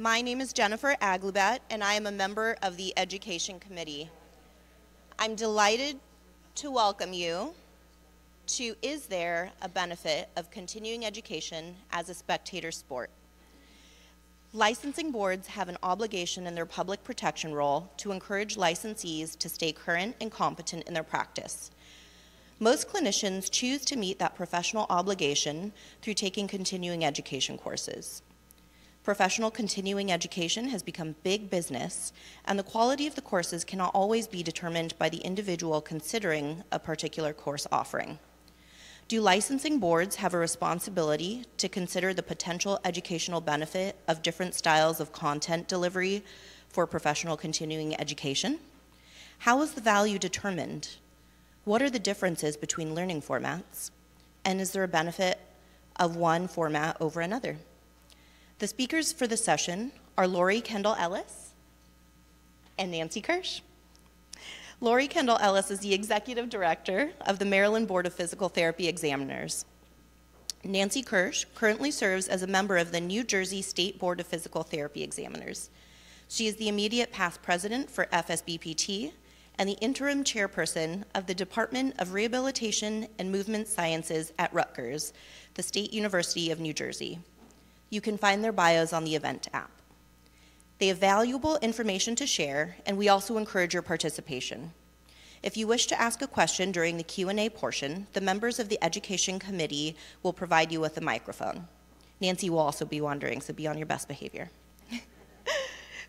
My name is Jennifer Aglubat, and I am a member of the Education Committee. I'm delighted to welcome you to Is There a Benefit of Continuing Education as a Spectator Sport? Licensing boards have an obligation in their public protection role to encourage licensees to stay current and competent in their practice. Most clinicians choose to meet that professional obligation through taking continuing education courses. Professional continuing education has become big business, and the quality of the courses cannot always be determined by the individual considering a particular course offering. Do licensing boards have a responsibility to consider the potential educational benefit of different styles of content delivery for professional continuing education? How is the value determined? What are the differences between learning formats? And is there a benefit of one format over another? The speakers for the session are Lori Kendall Ellis and Nancy Kirsch. Lori Kendall Ellis is the Executive Director of the Maryland Board of Physical Therapy Examiners. Nancy Kirsch currently serves as a member of the New Jersey State Board of Physical Therapy Examiners. She is the immediate past president for FSBPT and the interim chairperson of the Department of Rehabilitation and Movement Sciences at Rutgers, the State University of New Jersey. You can find their bios on the event app. They have valuable information to share, and we also encourage your participation. If you wish to ask a question during the Q&A portion, the members of the Education Committee will provide you with a microphone. Nancy will also be wandering, so be on your best behavior.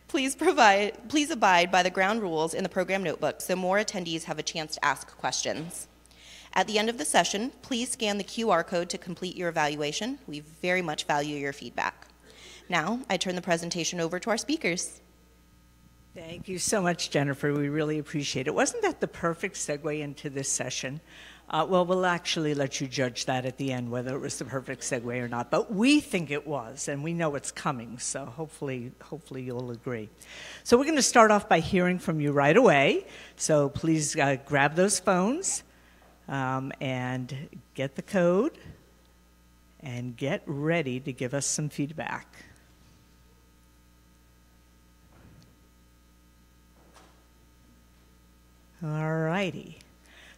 Please abide by the ground rules in the program notebook so more attendees have a chance to ask questions. At the end of the session, please scan the QR code to complete your evaluation. We very much value your feedback. Now, I turn the presentation over to our speakers. Thank you so much, Jennifer. We really appreciate it. Wasn't that the perfect segue into this session? Well, we'll actually let you judge that at the end, whether it was the perfect segue or not. But we think it was, and we know it's coming, so hopefully you'll agree. So we're going to start off by hearing from you right away. So please grab those phones and get the code and get ready to give us some feedback. All righty.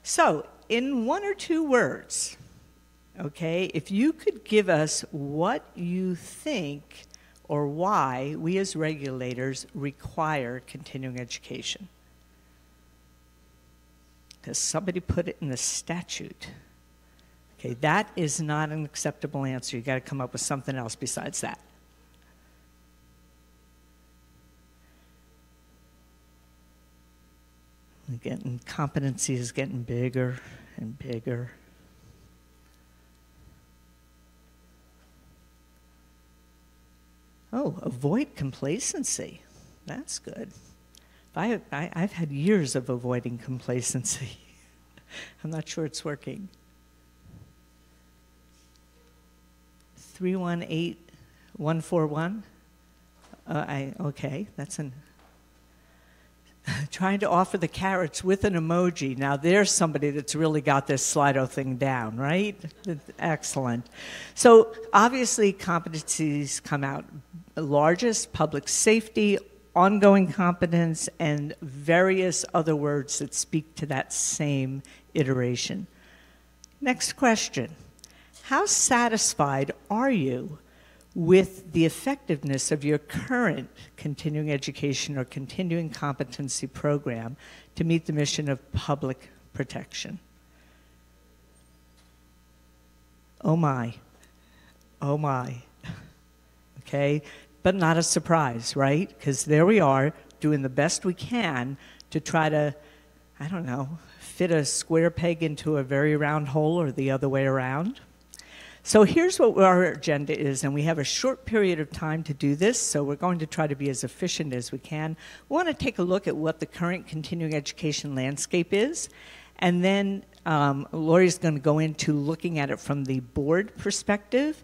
So, in one or two words, okay, if you could give us what you think or why we as regulators require continuing education. Because somebody put it in the statute. Okay, that is not an acceptable answer. You've got to come up with something else besides that. Again, competency is getting bigger and bigger. Oh, avoid complacency. That's good. I've had years of avoiding complacency. I'm not sure it's working. 318141. Okay, that's an. Trying to offer the carrots with an emoji. Now there's somebody that's really got this Slido thing down, right? Excellent. So obviously competencies come out largest, public safety, ongoing competence, and various other words that speak to that same iteration. Next question. How satisfied are you with the effectiveness of your current continuing education or continuing competency program to meet the mission of public protection? Oh my, okay? But not a surprise, right? Because there we are doing the best we can to try to, I don't know, fit a square peg into a very round hole or the other way around. So here's what our agenda is, and we have a short period of time to do this, so we're going to try to be as efficient as we can. We want to take a look at what the current continuing education landscape is, and then Lori's going to go into looking at it from the board perspective,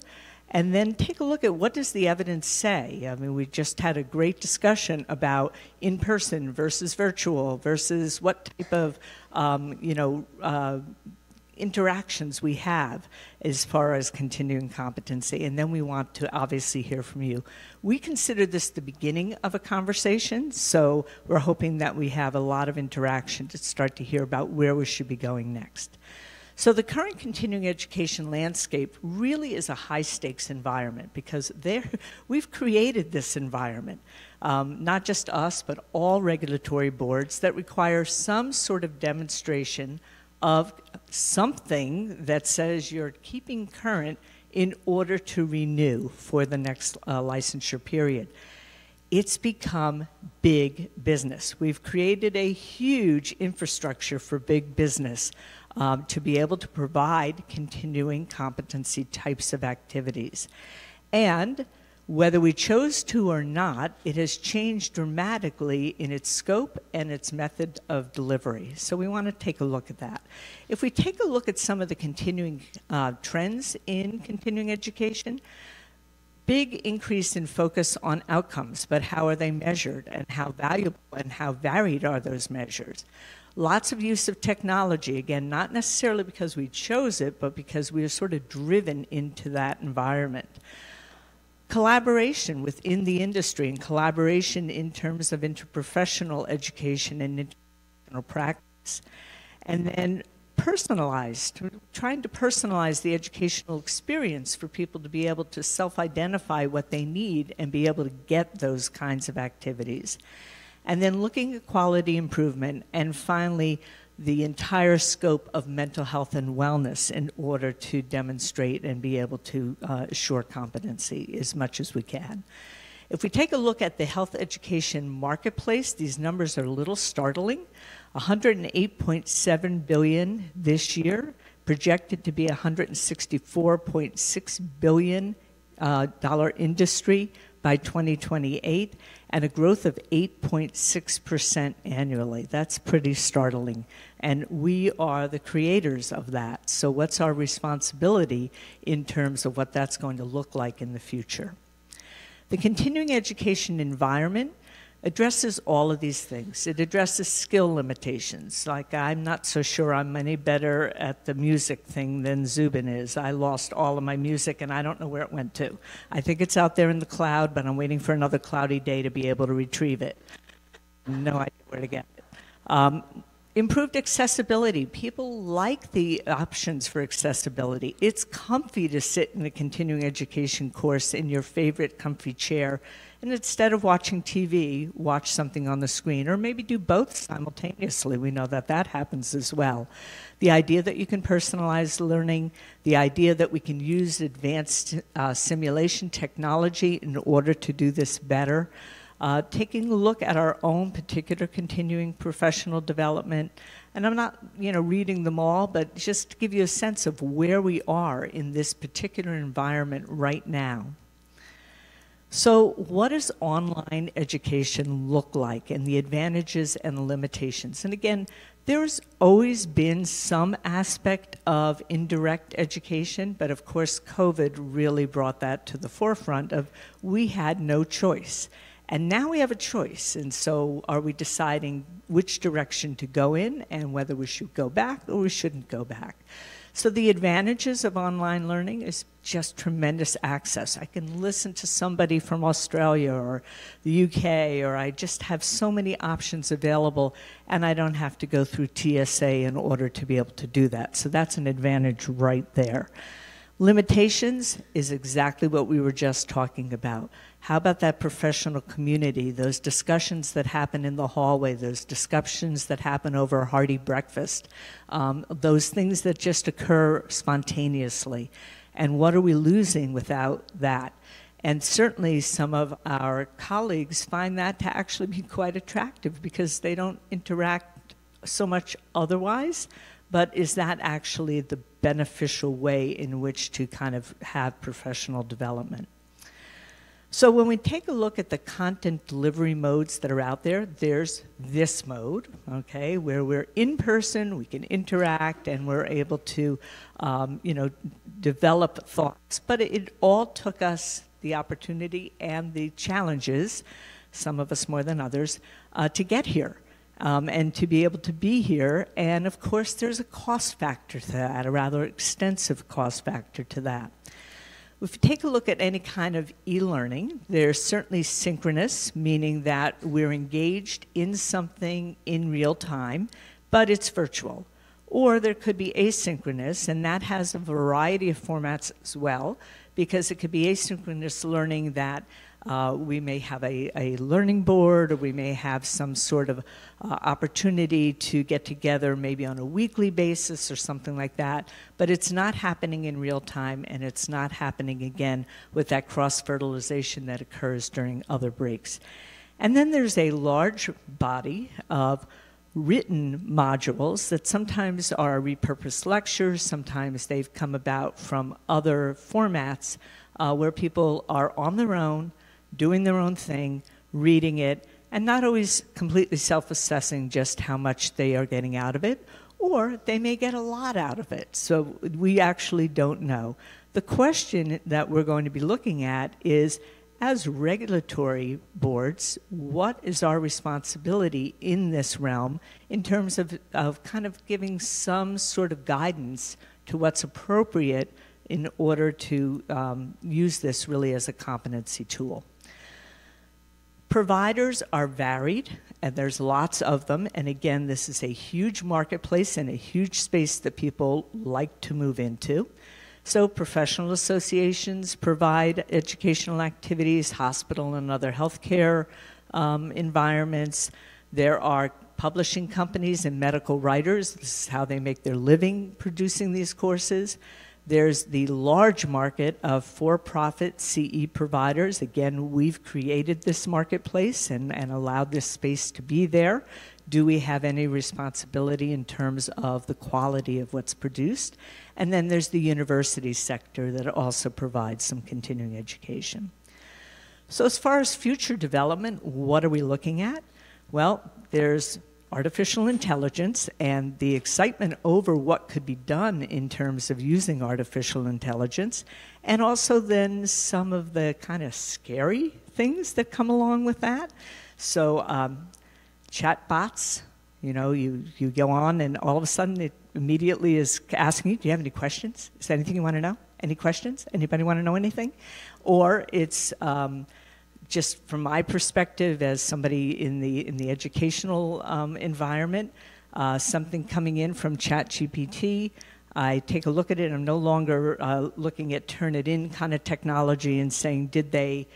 and then take a look at what does the evidence say. I mean, we just had a great discussion about in-person versus virtual versus what type of, interactions we have as far as continuing competency, and then we want to obviously hear from you. We consider this the beginning of a conversation, so we're hoping that we have a lot of interaction to start to hear about where we should be going next. So the current continuing education landscape really is a high-stakes environment because we've created this environment, not just us, but all regulatory boards that require some sort of demonstration of something that says you're keeping current in order to renew for the next licensure period. It's become big business. We've created a huge infrastructure for big business to be able to provide continuing competency types of activities. And whether we chose to or not, it has changed dramatically in its scope and its method of delivery. So we want to take a look at that. If we take a look at some of the continuing trends in continuing education, big increase in focus on outcomes, but how are they measured and how valuable and how varied are those measures? Lots of use of technology, again, not necessarily because we chose it, but because we are sort of driven into that environment. Collaboration within the industry and collaboration in terms of interprofessional education and interprofessional practice. And then personalized, trying to personalize the educational experience for people to be able to self-identify what they need and be able to get those kinds of activities. And then looking at quality improvement, and finally, the entire scope of mental health and wellness in order to demonstrate and be able to assure competency as much as we can. If we take a look at the health education marketplace, these numbers are a little startling. $108.7 billion this year, projected to be a $164.6 billion industry by 2028, and a growth of 8.6% annually. That's pretty startling. And we are the creators of that. So what's our responsibility in terms of what that's going to look like in the future? The continuing education environment addresses all of these things. It addresses skill limitations. Like, I'm not so sure I'm any better at the music thing than Zubin is. I lost all of my music and I don't know where it went to. I think it's out there in the cloud, but I'm waiting for another cloudy day to be able to retrieve it. No idea where to get it. Improved accessibility. People like the options for accessibility. It's comfy to sit in a continuing education course in your favorite comfy chair, and instead of watching TV, watch something on the screen, or maybe do both simultaneously. We know that that happens as well. The idea that you can personalize learning, the idea that we can use advanced simulation technology in order to do this better, taking a look at our own particular continuing professional development. And I'm not, reading them all, but just to give you a sense of where we are in this particular environment right now. So what does online education look like, and the advantages and the limitations? And again, there's always been some aspect of indirect education, but of course COVID really brought that to the forefront of we had no choice. And now we have a choice, and so are we deciding which direction to go in and whether we should go back or we shouldn't go back? So the advantages of online learning is just tremendous access. I can listen to somebody from Australia or the UK, or I just have so many options available, and I don't have to go through TSA in order to be able to do that. So that's an advantage right there. Limitations is exactly what we were just talking about. How about that professional community, those discussions that happen in the hallway, those discussions that happen over a hearty breakfast, those things that just occur spontaneously? And what are we losing without that? And certainly some of our colleagues find that to actually be quite attractive because they don't interact so much otherwise. But is that actually the beneficial way in which to kind of have professional development? So when we take a look at the content delivery modes that are out there, there's this mode, okay, where we're in person, we can interact, and we're able to, develop thoughts. But it all took us the opportunity and the challenges, some of us more than others, to get here. and to be able to be here. And of course, there's a cost factor to that, a rather extensive cost factor to that. If you take a look at any kind of e-learning, there's certainly synchronous, meaning that we're engaged in something in real time, but it's virtual. Or there could be asynchronous, and that has a variety of formats as well, because it could be asynchronous learning that we may have a learning board, or we may have some sort of opportunity to get together maybe on a weekly basis or something like that, but it's not happening in real time, and it's not happening again with that cross-fertilization that occurs during other breaks. And then there's a large body of written modules that sometimes are repurposed lectures, sometimes they've come about from other formats where people are on their own, doing their own thing, reading it, and not always completely self-assessing just how much they are getting out of it, or they may get a lot out of it. So we actually don't know. The question that we're going to be looking at is, as regulatory boards, what is our responsibility in this realm in terms of kind of giving some sort of guidance to what's appropriate in order to use this really as a competency tool? Providers are varied, and there's lots of them. And again, this is a huge marketplace and a huge space that people like to move into. So professional associations provide educational activities, hospital and other healthcare environments. There are publishing companies and medical writers. This is how they make their living producing these courses. There's the large market of for-profit CE providers. Again, we've created this marketplace and allowed this space to be there. Do we have any responsibility in terms of the quality of what's produced? And then there's the university sector that also provides some continuing education. So as far as future development, what are we looking at? Well, there's artificial intelligence and the excitement over what could be done in terms of using artificial intelligence, and also then some of the kind of scary things that come along with that. So chat bots, you know, you go on and all of a sudden it immediately is asking you, do you have any questions? Is there anything you want to know? Any questions? Anybody want to know anything? Or it's just from my perspective as somebody in the educational environment, something coming in from ChatGPT, I take a look at it. I'm no longer looking at Turnitin kind of technology and saying, did they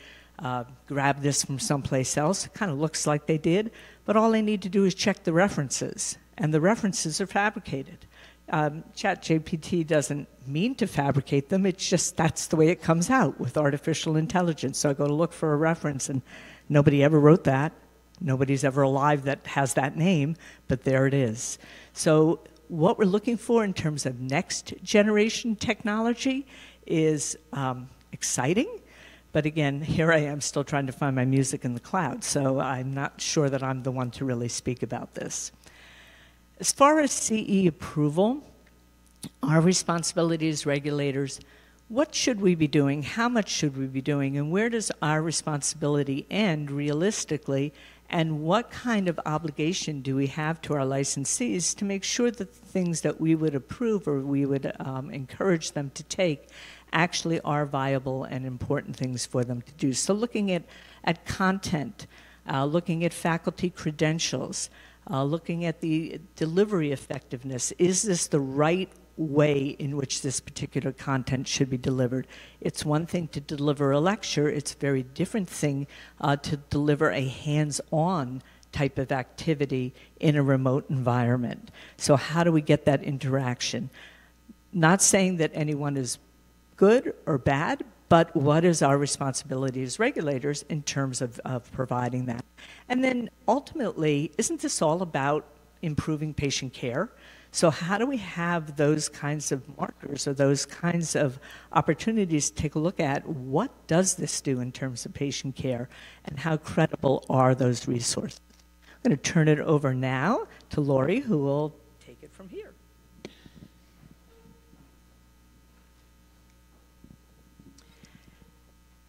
grab this from someplace else? It kind of looks like they did, but all I need to do is check the references, and the references are fabricated. ChatGPT doesn't mean to fabricate them, it's just that's the way it comes out with artificial intelligence. So I go to look for a reference, and nobody ever wrote that. Nobody's ever alive that has that name, but there it is. So what we're looking for in terms of next generation technology is exciting. But again, here I am still trying to find my music in the cloud, so I'm not sure that I'm the one to really speak about this. As far as CE approval, our responsibility as regulators, what should we be doing? How much should we be doing? And where does our responsibility end realistically? And what kind of obligation do we have to our licensees to make sure that the things that we would approve or we would encourage them to take actually are viable and important things for them to do? So looking at content, looking at faculty credentials, looking at the delivery effectiveness. Is this the right way in which this particular content should be delivered? It's one thing to deliver a lecture. It's a very different thing to deliver a hands-on type of activity in a remote environment. So how do we get that interaction? Not saying that anyone is good or bad, but what is our responsibility as regulators in terms of providing that? And then ultimately, isn't this all about improving patient care? So how do we have those kinds of markers or those kinds of opportunities to take a look at what does this do in terms of patient care and how credible are those resources? I'm going to turn it over now to Lori, who will take it from here.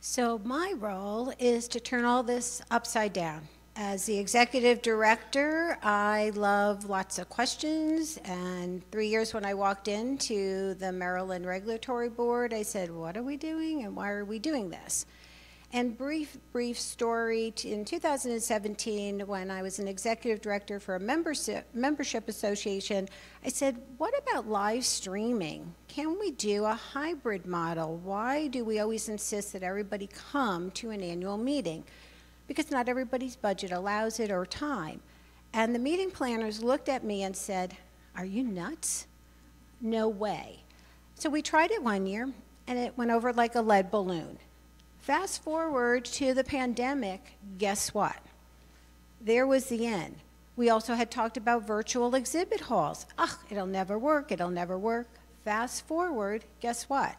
So my role is to turn all this upside down. As the executive director, I love lots of questions, and 3 years when I walked into the Maryland Regulatory Board, I said, what are we doing and why are we doing this? And brief story, in 2017, when I was an executive director for a membership association, I said, what about live streaming? Can we do a hybrid model? Why do we always insist that everybody come to an annual meeting? Because not everybody's budget allows it or time. And the meeting planners looked at me and said, are you nuts? No way. So we tried it 1 year, and it went over like a lead balloon. Fast forward to the pandemic, guess what? There was the end. We also had talked about virtual exhibit halls. Ugh, it'll never work, it'll never work. Fast forward, guess what?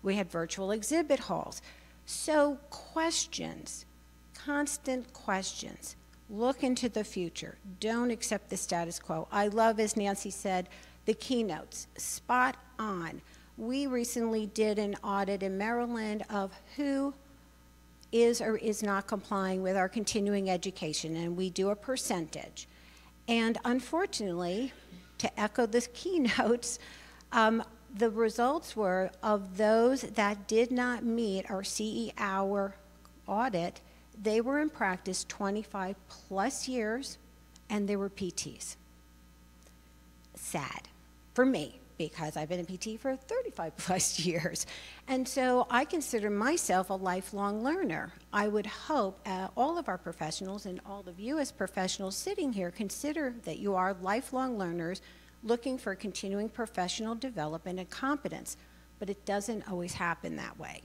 We had virtual exhibit halls. So questions, constant questions. Look into the future. Don't accept the status quo. I love, as Nancy said, the keynotes, spot on. We recently did an audit in Maryland of who is or is not complying with our continuing education, and we do a percentage. And unfortunately, to echo the keynotes, the results were of those that did not meet our CE hour audit, they were in practice 25 plus years, and they were PTs. Sad for me, because I've been in PT for 35 plus years. And so I consider myself a lifelong learner. I would hope all of our professionals and all of you as professionals sitting here consider that you are lifelong learners looking for continuing professional development and competence, but it doesn't always happen that way.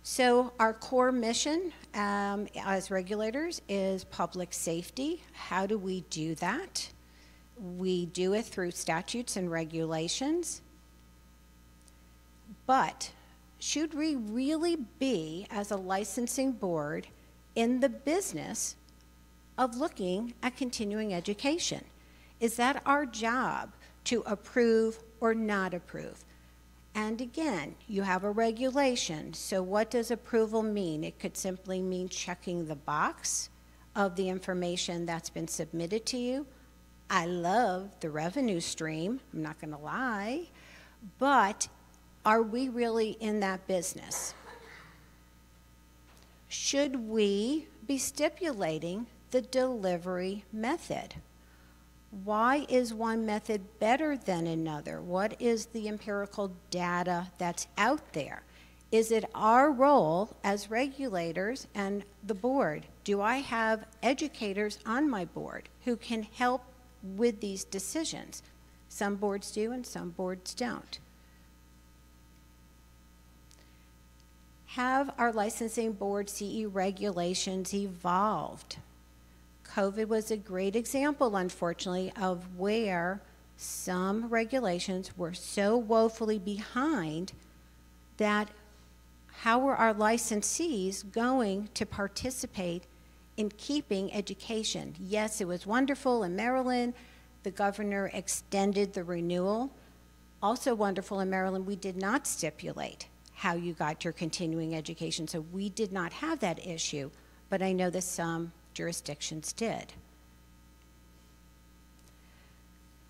So our core mission as regulators is public safety. How do we do that? We do it through statutes and regulations. But should we really be, as a licensing board, in the business of looking at continuing education? Is that our job to approve or not approve? And again, you have a regulation. So what does approval mean? It could simply mean checking the box of the information that's been submitted to you. I love the revenue stream, I'm not going to lie, but are we really in that business? Should we be stipulating the delivery method? Why is one method better than another? What is the empirical data that's out there? Is it our role as regulators and the board? Do I have educators on my board who can help with these decisions? Some boards do and some boards don't. Have our licensing board CE regulations evolved? COVID was a great example, unfortunately, of where some regulations were so woefully behind that how were our licensees going to participate in keeping education? Yes, it was wonderful in Maryland. The governor extended the renewal. Also wonderful in Maryland, we did not stipulate how you got your continuing education, so we did not have that issue, but I know that some jurisdictions did.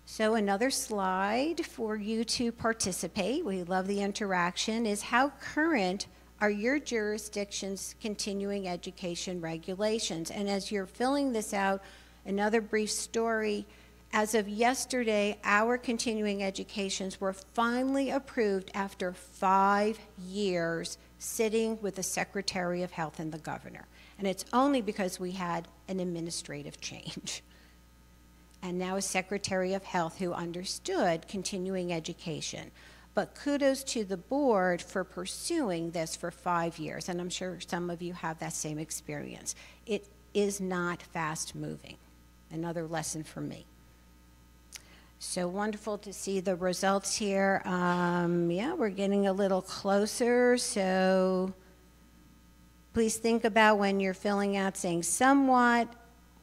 So another slide for you to participate, we love the interaction, is how current are your jurisdiction's continuing education regulations? And as you're filling this out, another brief story, as of yesterday, our continuing educations were finally approved after 5 years sitting with the Secretary of Health and the governor. And it's only because we had an administrative change. And now a Secretary of Health who understood continuing education. But kudos to the board for pursuing this for 5 years. And I'm sure some of you have that same experience. It is not fast moving. Another lesson for me. So wonderful to see the results here. Yeah, we're getting a little closer. So please think about when you're filling out saying somewhat,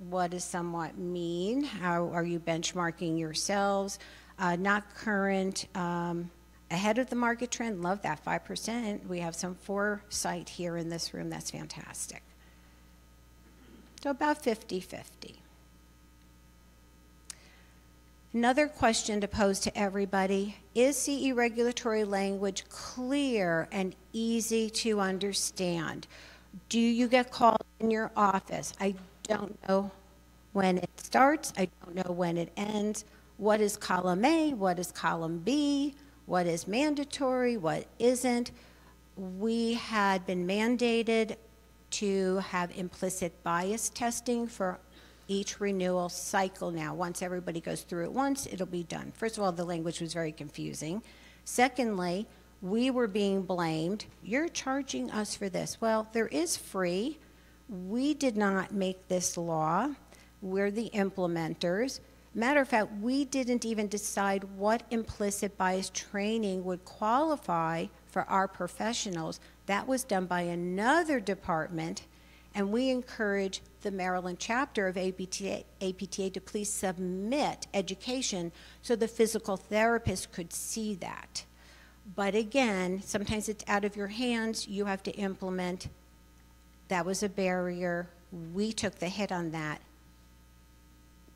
what does somewhat mean? How are you benchmarking yourselves? Not current, ahead of the market trend, love that, 5%. We have some foresight here in this room, that's fantastic. So about 50-50. Another question to pose to everybody, is CE regulatory language clear and easy to understand? Do you get called in your office? I don't know when it starts. I don't know when it ends. What is column A? What is column B? What is mandatory? What isn't? We had been mandated to have implicit bias testing for each renewal cycle now. Once everybody goes through it once, it'll be done. First of all, the language was very confusing. Secondly, we were being blamed. You're charging us for this. Well, there is free. We did not make this law. We're the implementers. Matter of fact, we didn't even decide what implicit bias training would qualify for our professionals. That was done by another department, and we encourage the Maryland chapter of APTA to please submit education so the physical therapist could see that. But again, sometimes it's out of your hands. You have to implement. That was a barrier. We took the hit on that.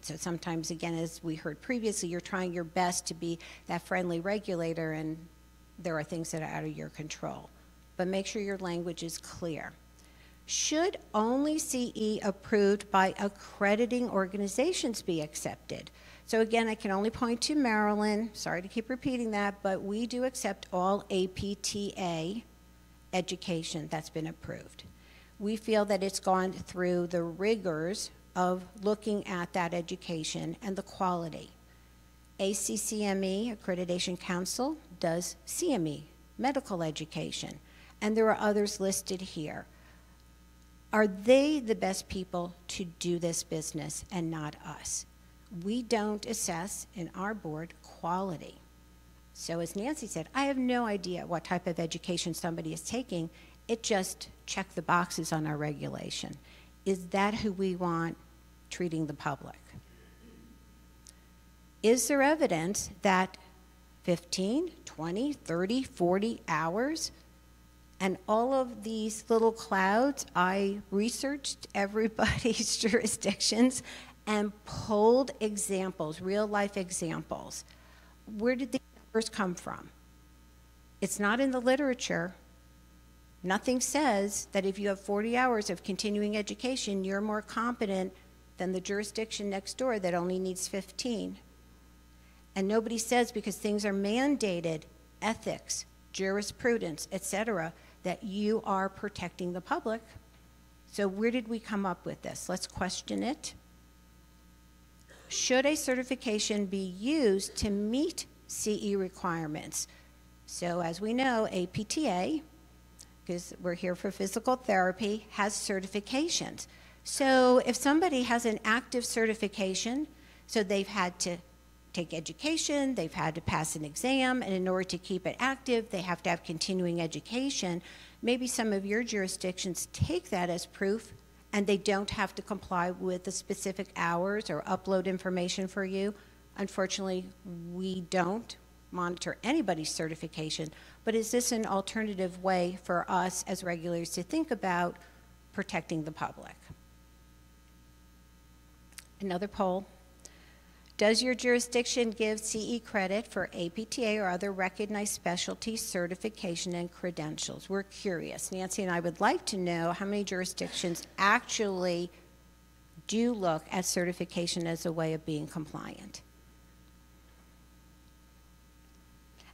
So sometimes, again, as we heard previously, you're trying your best to be that friendly regulator, and there are things that are out of your control. But make sure your language is clear. Should only CE approved by accrediting organizations be accepted? So again, I can only point to Maryland. Sorry to keep repeating that, but we do accept all APTA education that's been approved. We feel that it's gone through the rigors of looking at that education and the quality. ACCME, Accreditation Council, does CME, medical education, and there are others listed here. Are they the best people to do this business and not us? We don't assess in our board quality. So as Nancy said, I have no idea what type of education somebody is taking. It just checked the boxes on our regulation. Is that who we want treating the public? Is there evidence that 15, 20, 30, 40 hours, and all of these little clouds, I researched everybody's jurisdictions and pulled examples, real life examples. Where did these numbers come from? It's not in the literature. Nothing says that if you have 40 hours of continuing education, you're more competent than the jurisdiction next door that only needs 15. And nobody says, because things are mandated, ethics, jurisprudence, etc., that you are protecting the public. So where did we come up with this? Let's question it. Should a certification be used to meet CE requirements? So as we know, APTA, because we're here for physical therapy, has certifications. So if somebody has an active certification, so they've had to take education, they've had to pass an exam, and in order to keep it active, they have to have continuing education. Maybe some of your jurisdictions take that as proof, and they don't have to comply with the specific hours or upload information for you. Unfortunately, we don't monitor anybody's certification, but is this an alternative way for us as regulators to think about protecting the public? Another poll. Does your jurisdiction give CE credit for APTA or other recognized specialty certification and credentials? We're curious. Nancy and I would like to know how many jurisdictions actually do look at certification as a way of being compliant.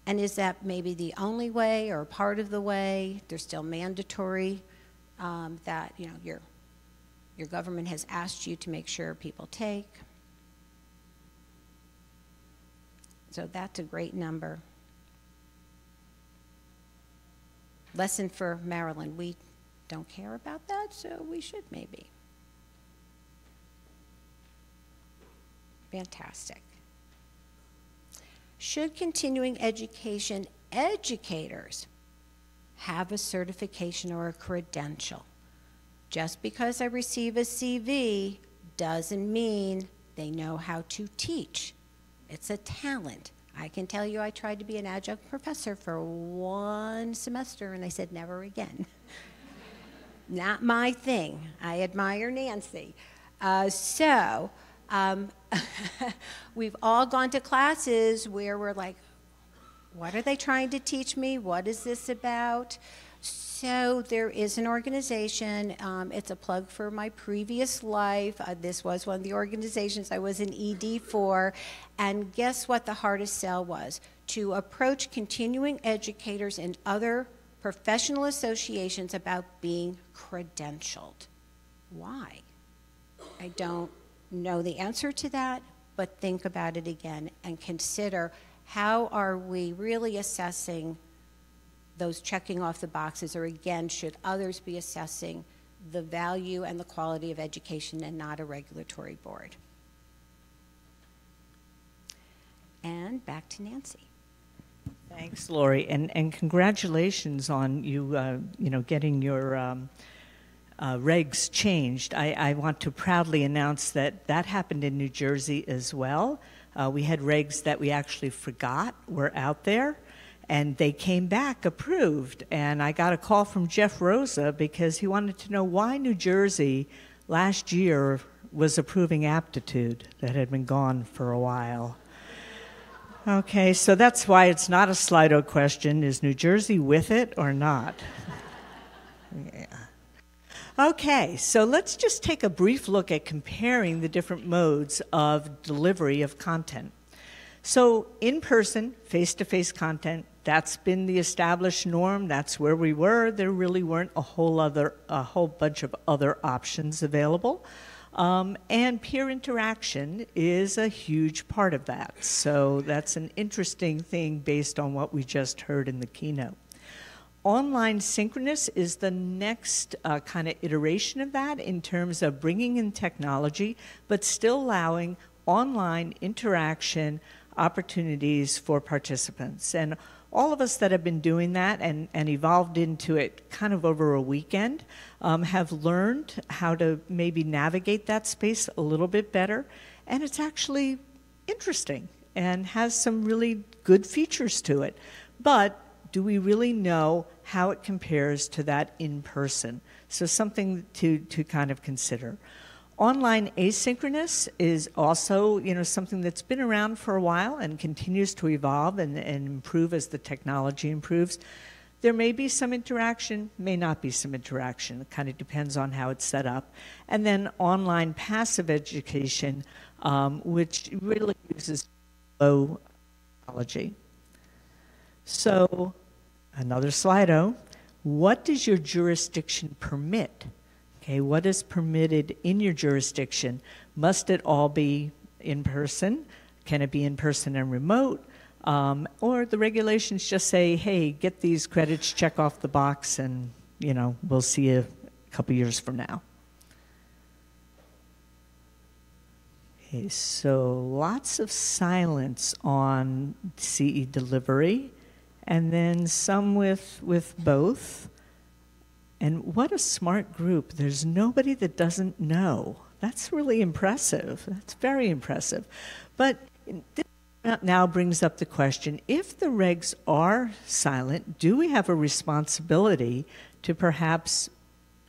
And is that maybe the only way or part of the way? They're still mandatory that your government has asked you to make sure people take. So that's a great number. Lesson for Maryland, we don't care about that, so we should maybe. Fantastic. Should continuing education educators have a certification or a credential? Just because I receive a CV doesn't mean they know how to teach. It's a talent. I can tell you I tried to be an adjunct professor for one semester and I said never again. not my thing. I admire Nancy. So we've all gone to classes where we're like, what are they trying to teach me? What is this about? So there is an organization. It's a plug for my previous life. This was one of the organizations I was an ED for. And guess what the hardest sell was? To approach continuing educators and other professional associations about being credentialed. Why? I don't know the answer to that, but think about it again and consider, how are we really assessing those checking off the boxes, or again, should others be assessing the value and the quality of education and not a regulatory board? And back to Nancy. Thanks, Lori, and congratulations on you, getting your regs changed. I want to proudly announce that that happened in New Jersey as well. We had regs that we actually forgot were out there, and they came back approved. And I got a call from Jeff Rosa because he wanted to know why New Jersey last year was approving aptitude that had been gone for a while. Okay, so that's why it's not a Slido question. Is New Jersey with it or not? Yeah. Okay, so let's just take a brief look at comparing the different modes of delivery of content. So in-person, face-to-face content, that's been the established norm. That's where we were. There really weren't a whole bunch of other options available. And peer interaction is a huge part of that. So that's an interesting thing based on what we just heard in the keynote. Online synchronous is the next kind of iteration of that in terms of bringing in technology, but still allowing online interaction opportunities for participants. And all of us that have been doing that and evolved into it kind of over a weekend have learned how to maybe navigate that space a little bit better. And it's actually interesting and has some really good features to it. But do we really know how it compares to that in person? So something to kind of consider. Online asynchronous is also, something that's been around for a while and continues to evolve and improve as the technology improves. There may be some interaction, may not be some interaction. It kind of depends on how it's set up. And then online passive education, which really uses low technology. So, another Slido. What does your jurisdiction permit? Okay, what is permitted in your jurisdiction? Must it all be in person? Can it be in person and remote? Or the regulations just say, hey, get these credits, check off the box, and we'll see you a couple years from now. Okay, so lots of silence on CE delivery, and then some with both. And what a smart group. There's nobody that doesn't know. That's really impressive. That's very impressive. But this now brings up the question, if the regs are silent, do we have a responsibility to perhaps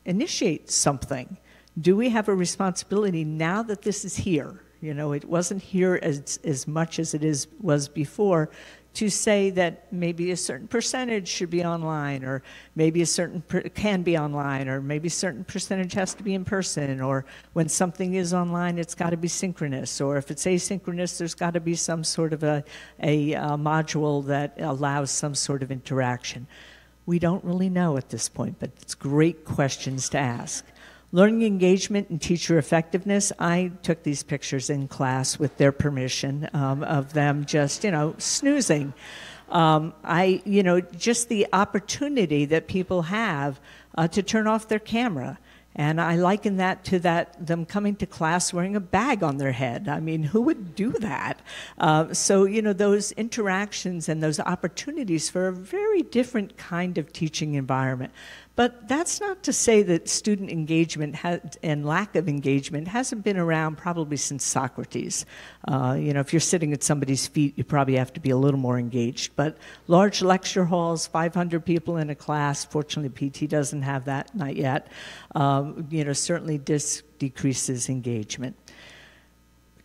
initiate something? Do we have a responsibility now that this is here? It wasn't here as much as it was before, to say that maybe a certain percentage should be online, or maybe a certain can be online, or maybe a certain percentage has to be in person, or when something is online, it's got to be synchronous, or if it's asynchronous, there's got to be some sort of a module that allows some sort of interaction. We don't really know at this point, but it's great questions to ask. Learning engagement and teacher effectiveness. I took these pictures in class with their permission of them just, snoozing. Just the opportunity that people have to turn off their camera. And I liken that to them coming to class wearing a bag on their head. I mean, who would do that? So, those interactions and those opportunities for a very different kind of teaching environment. But that's not to say that student engagement and lack of engagement hasn't been around probably since Socrates. If you're sitting at somebody's feet, you probably have to be a little more engaged. But large lecture halls, 500 people in a class, fortunately PT doesn't have that, not yet, certainly decreases engagement.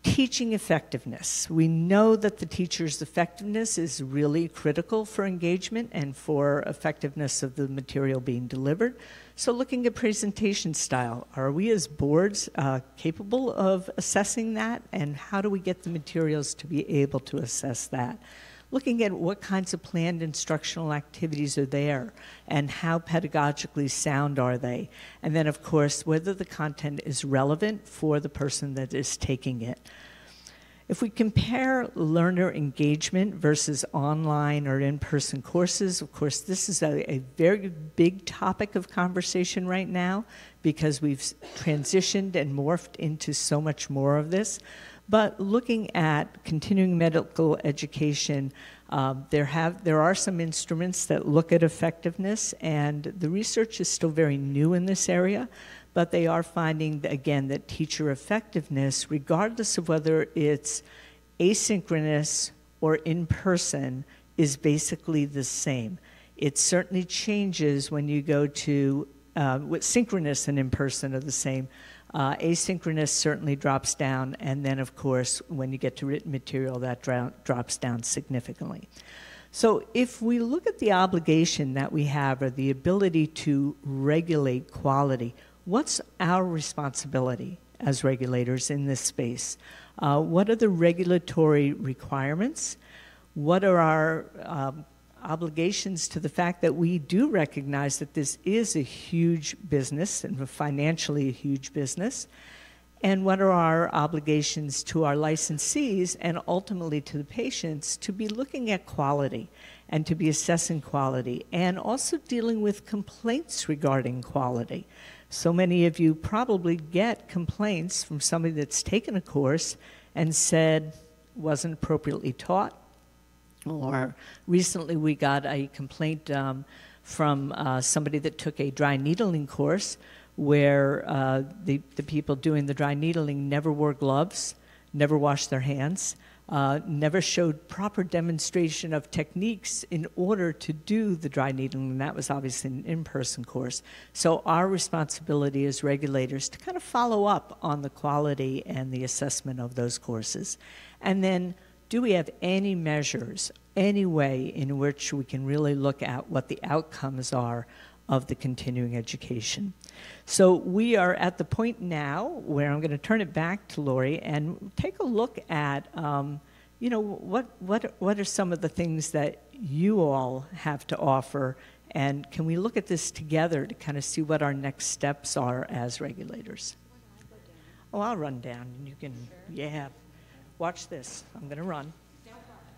Teaching effectiveness. We know that the teacher's effectiveness is really critical for engagement and for effectiveness of the material being delivered. So looking at presentation style, are we as boards capable of assessing that? And how do we get the materials to be able to assess that? Looking at what kinds of planned instructional activities are there and how pedagogically sound are they. And then, of course, whether the content is relevant for the person that is taking it. If we compare learner engagement versus online or in-person courses, of course, this is a very big topic of conversation right now because we've transitioned and morphed into so much more of this. But looking at continuing medical education, there are some instruments that look at effectiveness, and the research is still very new in this area, but they are finding, again, that teacher effectiveness, regardless of whether it's asynchronous or in person, is basically the same. It certainly changes when you go to, synchronous and in person are the same. Asynchronous certainly drops down, and then, of course, when you get to written material, that drops down significantly. So if we look at the obligation that we have, or the ability to regulate quality, what's our responsibility as regulators in this space? What are the regulatory requirements? What are our obligations to the fact that we do recognize that this is a huge business and financially a huge business? And what are our obligations to our licensees and ultimately to the patients to be looking at quality and to be assessing quality and also dealing with complaints regarding quality? So many of you probably get complaints from somebody that's taken a course and said wasn't appropriately taught. Or recently we got a complaint from somebody that took a dry needling course where the people doing the dry needling never wore gloves, never washed their hands, never showed proper demonstration of techniques in order to do the dry needling, and that was obviously an in-person course. So our responsibility as regulators to kind of follow up on the quality and the assessment of those courses. And then, do we have any measures, any way in which we can really look at what the outcomes are of the continuing education? So we are at the point now where I'm going to turn it back to Lori and take a look at, what are some of the things that you all have to offer, and can we look at this together to kind of see what our next steps are as regulators? Oh, I'll run down, and you can, yeah. Watch this. I'm going to run.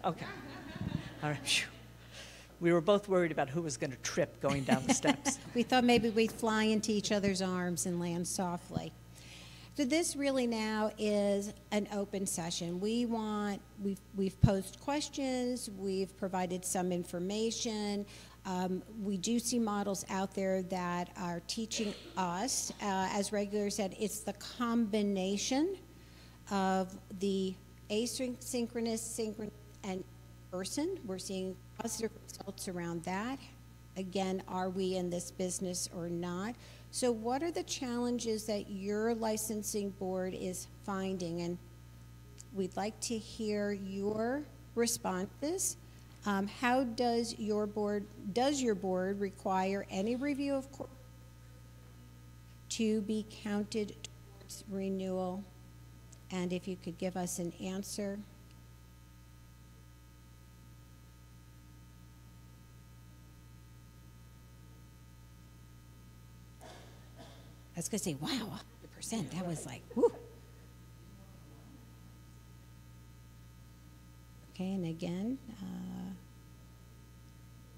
Okay. All right. Phew. We were both worried about who was going to trip going down the steps. We thought maybe we'd fly into each other's arms and land softly. So this really now is an open session. We've posed questions, we've provided some information. We do see models out there that are teaching us, as regulators said, it's the combination of the asynchronous, synchronous, and person. We're seeing positive results around that. Again, are we in this business or not? So what are the challenges that your licensing board is finding? And we'd like to hear your responses. How does your board require any review of course to be counted towards renewal? And if you could give us an answer. I was going to say, wow, 100%. That was like, whoo. Okay, and again,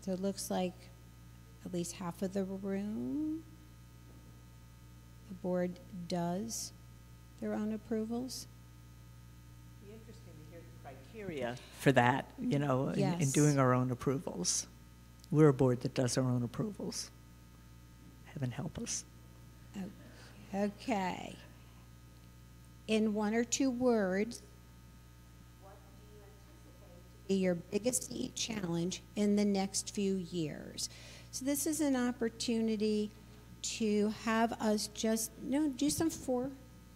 so it looks like at least half of the room, the board does their own approvals. It'd be interesting to hear the criteria for that, Yes. in doing our own approvals. We're a board that does our own approvals. Heaven help us. Okay. In one or two words, what do you anticipate to be your biggest challenge in the next few years? So this is an opportunity to have us just do some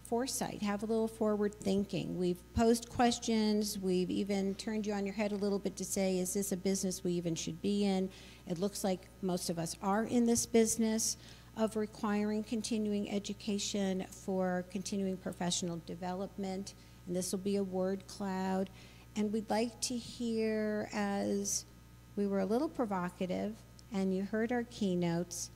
foresight, have a little forward thinking. We've posed questions, we've even turned you on your head a little bit to say, is this a business we even should be in? It looks like most of us are in this business of requiring continuing education for continuing professional development, and this will be a word cloud. And we'd like to hear, as we were a little provocative, and you heard our keynotes,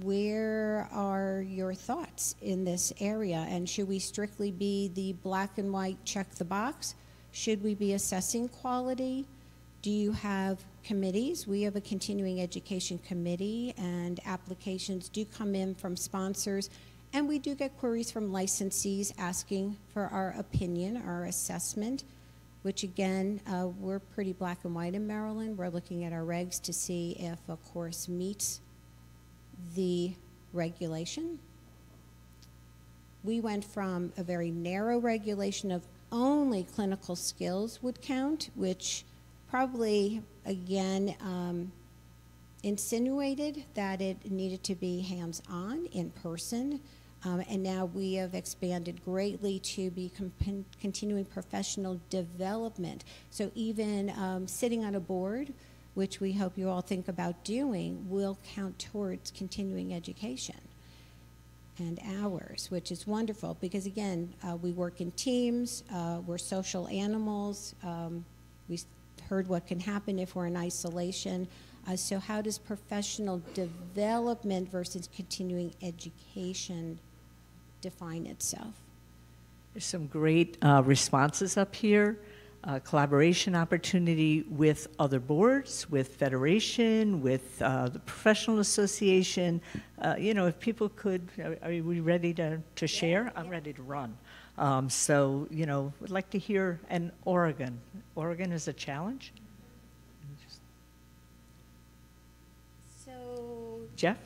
where are your thoughts in this area? And should we strictly be the black and white check the box? Should we be assessing quality? Do you have committees? We have a continuing education committee, and applications do come in from sponsors, and we do get queries from licensees asking for our opinion, our assessment, which again, we're pretty black and white in Maryland. We're looking at our regs to see if a course meets the regulation. We went from a very narrow regulation of only clinical skills would count, which probably, again, insinuated that it needed to be hands-on, in person, and now we have expanded greatly to be continuing professional development. So even sitting on a board, which we hope you all think about doing, will count towards continuing education and hours, which is wonderful because, again, we work in teams, we're social animals, we heard what can happen if we're in isolation. So how does professional development versus continuing education define itself? There's some great responses up here. Collaboration opportunity with other boards, with Federation, with the Professional Association. If people could, are we ready to share? I'm ready to run. Would like to hear, and Oregon. Oregon is a challenge? So, Jeff?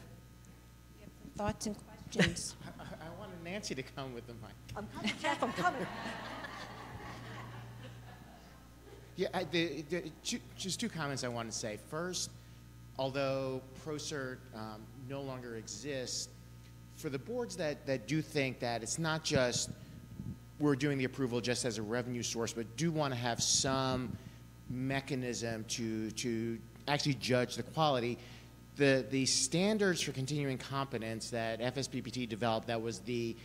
you have some thoughts and questions? I wanted Nancy to come with the mic. I'm coming, Jeff, I'm coming. Yeah, just two comments I want to say. First, although ProCert no longer exists, for the boards that do think that it's not just we're doing the approval just as a revenue source, but do want to have some mechanism to actually judge the quality, the standards for continuing competence that FSPPT developed, that was the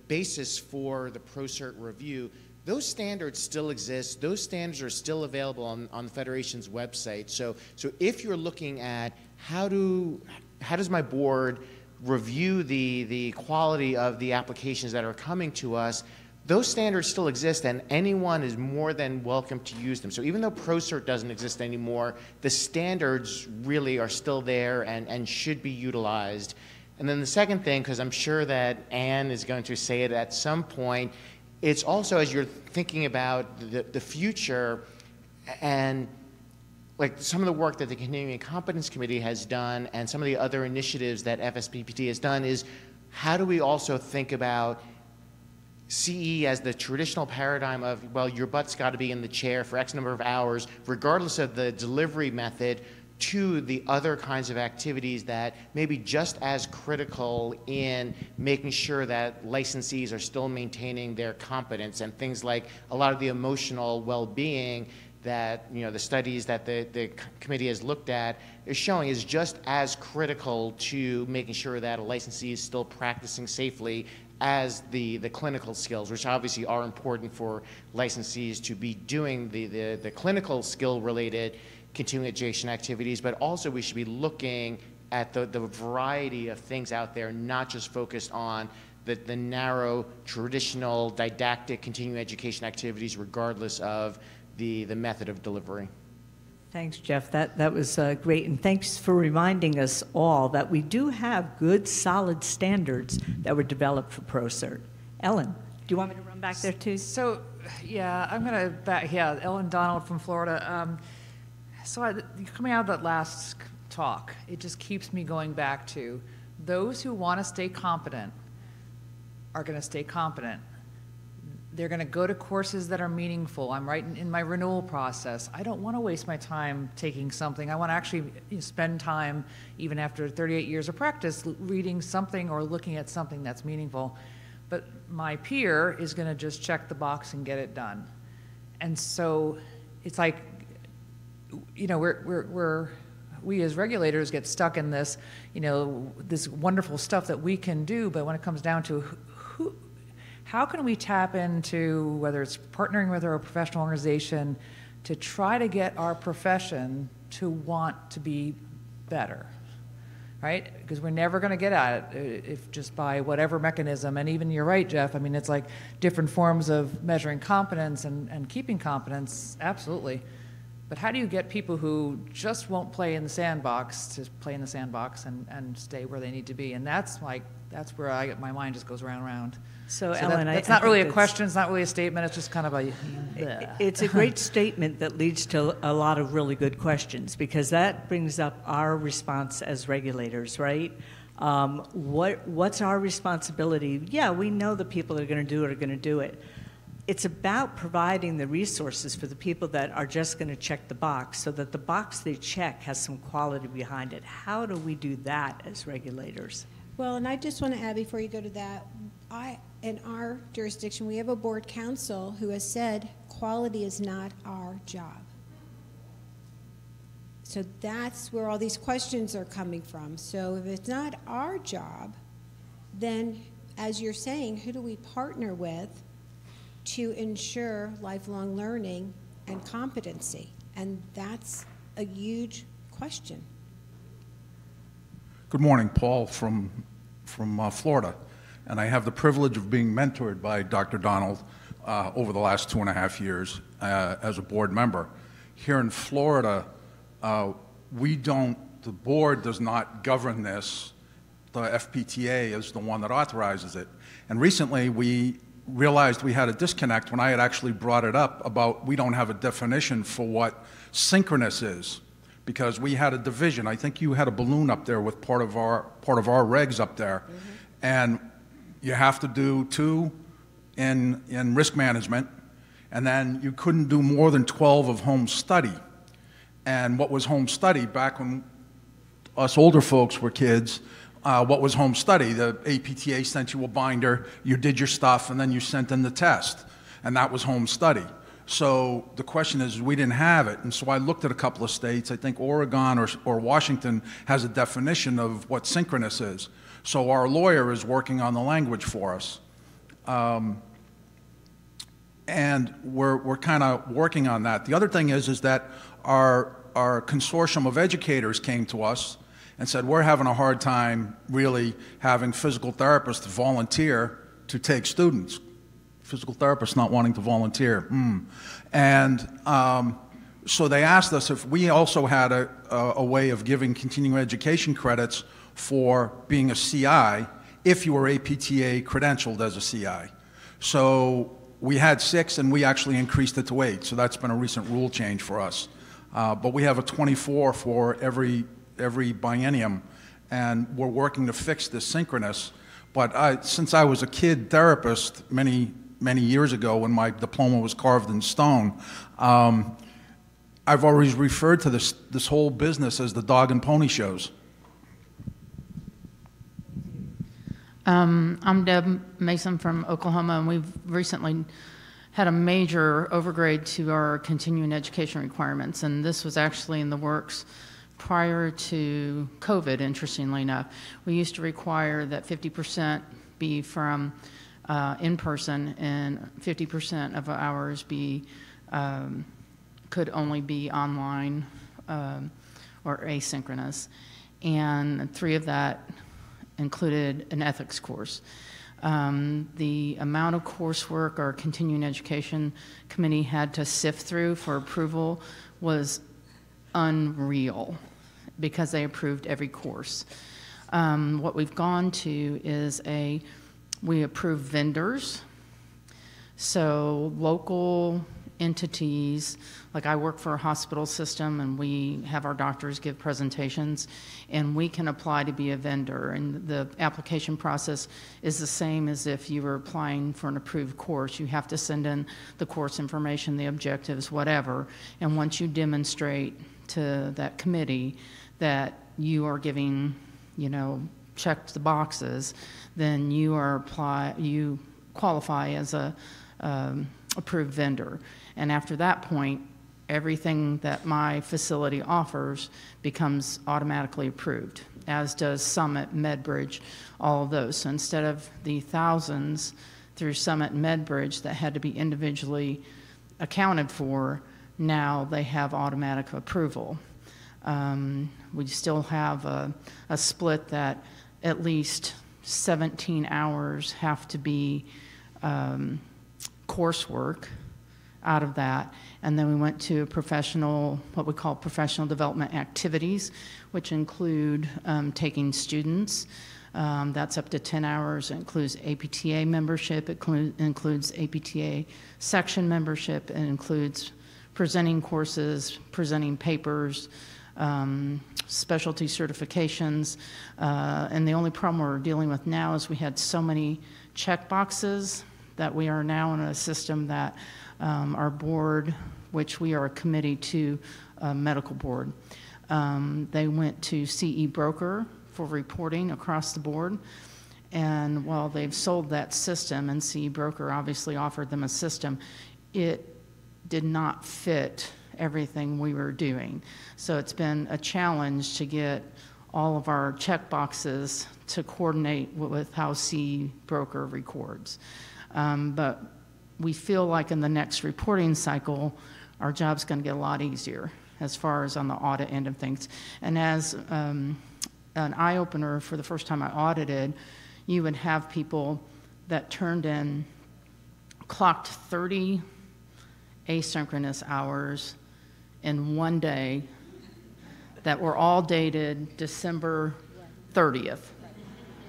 basis for the ProCert review, those standards still exist. Those standards are still available on the Federation's website. So if you're looking at how does my board review the quality of the applications that are coming to us, those standards still exist, and anyone is more than welcome to use them. So even though ProCert doesn't exist anymore, the standards really are still there and should be utilized. And then the second thing, because I'm sure that Anne is going to say it at some point, it's also, as you're thinking about the future and like some of the work that the Continuing Competence Committee has done and some of the other initiatives that FSPPT has done, is how do we also think about CE as the traditional paradigm of, well, your butt's got to be in the chair for X number of hours, regardless of the delivery method, to the other kinds of activities that may be just as critical in making sure that licensees are still maintaining their competence, and things like a lot of the emotional well-being that the studies that the committee has looked at is showing is just as critical to making sure that a licensee is still practicing safely as the clinical skills, which obviously are important for licensees to be doing the clinical skill-related continuing education activities, but also we should be looking at the variety of things out there, not just focused on the narrow, traditional, didactic continuing education activities, regardless of the method of delivery. Thanks, Jeff. That was great, and thanks for reminding us all that we do have good, solid standards that were developed for ProCert. Ellen, do you want me to run back there too? So, yeah, I'm going to Ellen Donald from Florida. Coming out of that last talk, it just keeps me going back to those who want to stay competent are going to stay competent. They're going to go to courses that are meaningful. I'm right in my renewal process. I don't want to waste my time taking something. I want to actually spend time, even after 38 years of practice, reading something or looking at something that's meaningful. But my peer is going to just check the box and get it done. And so it's like, you know, we as regulators get stuck in this, you know, this wonderful stuff that we can do, but when it comes down to how can we tap into, whether it's partnering with our professional organization, to try to get our profession to want to be better, right? Because we're never going to get at it if just by whatever mechanism. And even you're right, Jeff, I mean, it's like different forms of measuring competence and keeping competence, absolutely. But how do you get people who just won't play in the sandbox to play in the sandbox and stay where they need to be? And that's where my mind just goes round and round. So Ellen, that's not really a question, it's not really a statement, it's just kind of a... It's a great statement that leads to a lot of really good questions, because that brings up our response as regulators, right? What's our responsibility? Yeah, we know the people that are going to do it are going to do it. It's about providing the resources for the people that are just going to check the box, so that the box they check has some quality behind it. How do we do that as regulators? Well, and I just want to add before you go to that, in our jurisdiction, we have a board counsel who has said quality is not our job. So that's where all these questions are coming from. So if it's not our job, then as you're saying, who do we partner with to ensure lifelong learning and competency? And that's a huge question. Good morning, Paul from Florida. And I have the privilege of being mentored by Dr. Donald over the last 2.5 years as a board member. Here in Florida, the board does not govern this. The FPTA is the one that authorizes it. And recently we realized we had a disconnect when I had actually brought it up about we don't have a definition for what synchronous is, because we had a division. I think you had a balloon up there with part of our regs up there. Mm-hmm. And you have to do 2 in risk management, and then you couldn't do more than 12 of home study. And what was home study back when us older folks were kids? What was home study? The APTA sent you a binder, you did your stuff, and then you sent in the test. And that was home study. So the question is, we didn't have it. And so I looked at a couple of states. I think Oregon or Washington has a definition of what synchronous is. So our lawyer is working on the language for us. And we're kind of working on that. The other thing is that our consortium of educators came to us and said, we're having a hard time really having physical therapists volunteer to take students. Physical therapists not wanting to volunteer. And so they asked us if we also had a way of giving continuing education credits for being a CI if you were APTA credentialed as a CI. So we had 6 and we actually increased it to 8. So that's been a recent rule change for us. But we have a 24 for every biennium, and we're working to fix this synchronous. But since I was a kid therapist many years ago when my diploma was carved in stone, I've always referred to this whole business as the dog and pony shows. I'm Deb Mason from Oklahoma, and we've recently had a major overgrade to our continuing education requirements, and this was actually in the works prior to COVID, interestingly enough. We used to require that 50% be from in-person and 50% of hours could only be online or asynchronous, and 3 of that included an ethics course. The amount of coursework our continuing education committee had to sift through for approval was unreal because they approved every course. What we've gone to is we approve vendors, so local entities, like I work for a hospital system and we have our doctors give presentations, and we can apply to be a vendor, and the application process is the same as if you were applying for an approved course. You have to send in the course information, the objectives, whatever, and once you demonstrate to that committee that you are giving, checked the boxes, then you qualify as a approved vendor. And after that point, everything that my facility offers becomes automatically approved, as does Summit, MedBridge, all of those. So instead of the thousands through Summit and MedBridge that had to be individually accounted for, now they have automatic approval. We still have a split that at least 17 hours have to be coursework out of that. And then we went to what we call professional development activities, which include taking students. That's up to 10 hours. It includes APTA membership. It includes APTA section membership. It includes presenting courses, presenting papers, specialty certifications. And the only problem we're dealing with now is we had so many check boxes that we are now in a system that our board, which we are a committee to a medical board, they went to CE Broker for reporting across the board. And while they've sold that system, and CE Broker obviously offered them a system, it did not fit everything we were doing. So it's been a challenge to get all of our check boxes to coordinate with how CE Broker records. But we feel like in the next reporting cycle, our job's going to get a lot easier as far as on the audit end of things. And as an eye-opener for the first time I audited, you would have people that clocked 30 asynchronous hours in one day that were all dated December 30th.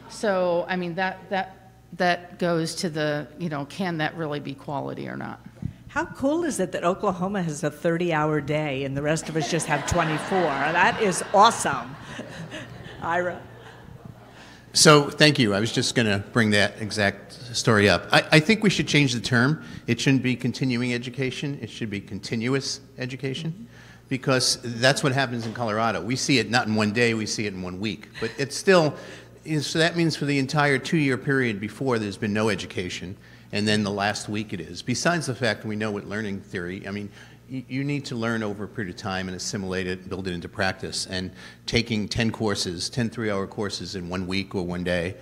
So, I mean, that goes to the, can that really be quality or not? How cool is it that Oklahoma has a 30-hour day and the rest of us just have 24? That is awesome. Ira? So, thank you. I was just going to bring that exact story up. I think we should change the term. It shouldn't be continuing education. It should be continuous education, because that's what happens in Colorado. We see it not in one day, we see it in 1 week. But it's still, so that means for the entire 2-year period before, there's been no education, and then the last week it is. Besides the fact we know with learning theory, I mean, you need to learn over a period of time and assimilate it, build it into practice. And taking 10 courses, 10 3-hour courses in 1 week or 1 day,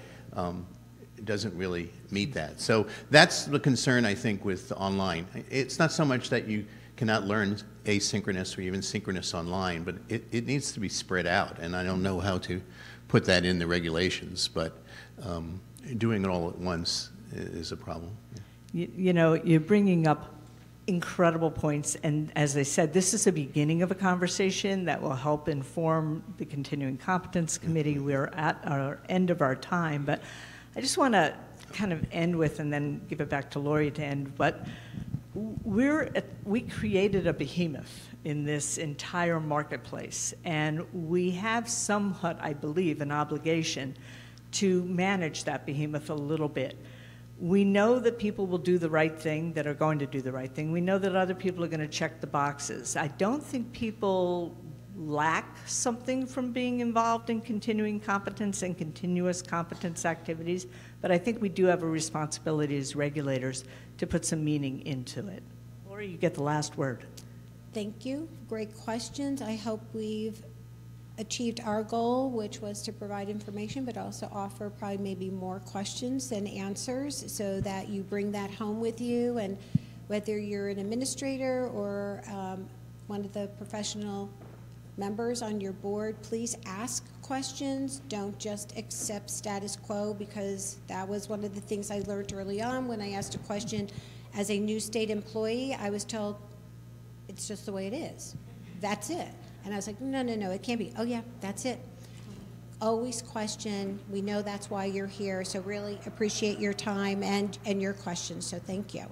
doesn't really meet that. So that's the concern, I think, with online. It's not so much that you cannot learn asynchronous or even synchronous online, but it needs to be spread out. And I don't know how to put that in the regulations, but doing it all at once is a problem. You're bringing up incredible points, and as I said, this is the beginning of a conversation that will help inform the Continuing Competence Committee. We're at our end of our time, but I just want to kind of end with, and then give it back to Lori to end, but we created a behemoth in this entire marketplace, and we have somewhat, I believe, an obligation to manage that behemoth a little bit. We know that people will do the right thing, that are going to do the right thing. We know that other people are going to check the boxes. I don't think people lack something from being involved in continuing competence and continuous competence activities, but I think we do have a responsibility as regulators to put some meaning into it. Lori, you get the last word. Thank you. Great questions. I hope we've achieved our goal, which was to provide information, but also offer probably maybe more questions than answers, so that you bring that home with you. And whether you're an administrator or one of the professional members on your board, please ask questions. Don't just accept status quo, because that was one of the things I learned early on. When I asked a question as a new state employee, I was told, it's just the way it is. That's it. And I was like, no, it can't be. Oh yeah, that's it. Always question. We know that's why you're here. So really appreciate your time and your questions. So thank you.